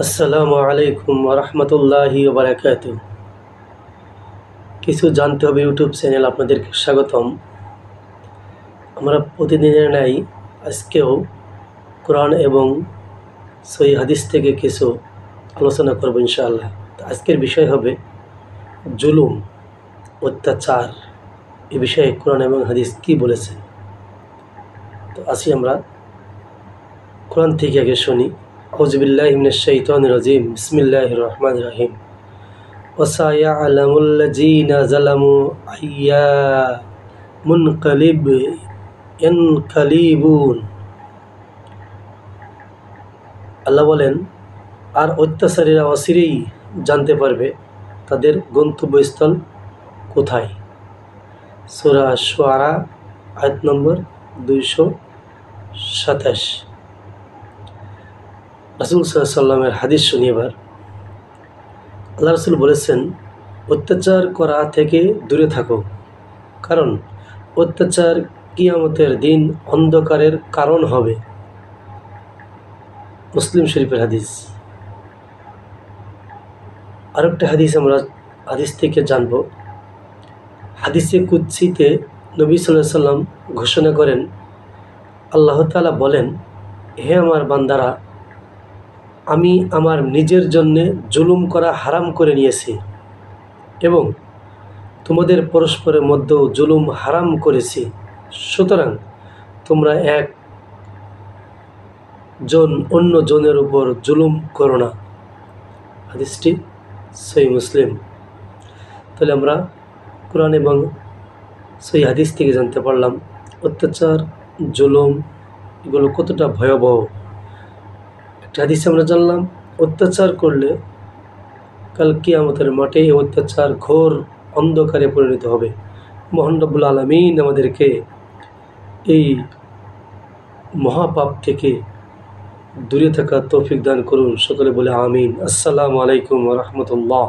আসসালামু আলাইকুম রহমতুল্লাহি বারাকাতু। কিছু জানতে হবে ইউটিউব চ্যানেল আপনাদেরকে স্বাগতম। আমরা প্রতিদিনের ন্যায় আজকেও কোরআন এবং সহিহ হাদিস থেকে কিছু আলোচনা করব ইনশাআল্লাহ। তো আজকের বিষয় হবে জুলুম, অত্যাচার। এ বিষয়ে কোরআন এবং হাদিস কি বলেছে। তো আসি আমরা কোরআন থেকে আগে শুনি। আউযু বিল্লাহি মিনাশ শাইতানির রাজিম। বিসমিল্লাহির রহমানির রহিম। وسيعلم الذين ظلموا أي منقلب ينقلبون। আল্লাহ বলেন, আর অত্যাচারীরা অচিরেই জানতে পারবে তাদের গন্তব্যস্থল কোথায়। সূরা শুআরা আয়াত নম্বর 227। রাসূল সাল্লাল্লাহু আলাইহি ওয়াসাল্লামের হাদিস শুনি এবার। আল্লাহ রাসূল বলেছেন, অত্যাচার করা থেকে দূরে থাকো, কারণ অত্যাচার কিয়ামতের দিন অন্ধকারের কারণ হবে। মুসলিম শরীফের হাদিস। আরেকটা হাদিস আমরা হাদিস থেকে জানব। হাদিসে কুদসিতে নবী সাল্লাল্লাহু আলাইহি ওয়াসাল্লাম ঘোষণা করেন, আল্লাহ তাআলা বলেন, হে আমার বান্দারা, আমি আমার নিজের জন্যে জুলুম করা হারাম করে নিয়েছি এবং তোমাদের পরস্পরের মধ্যেও জুলুম হারাম করেছি। সুতরাং তোমরা একজন অন্য জনের উপর জুলুম করো না। হাদিসটি সহিহ মুসলিম। তাহলে আমরা কোরআন এবং সহিহ হাদিস থেকে জানতে পারলাম অত্যাচার, জুলুম এগুলো কতটা ভয়াবহ। একটা হাদিসে আমরা জানলাম, অত্যাচার করলে কাল কিয়ামতের মাঠে এই অত্যাচার ঘোর অন্ধকারে পরিণত হবে। মহান রব্বুল আলামিন আমাদেরকে এই মহাপাপ থেকে দূরে থাকা তৌফিক দান করুন। সকলে বলে আমিন। আসসালামু আলাইকুম ওয়া রাহমাতুল্লাহ।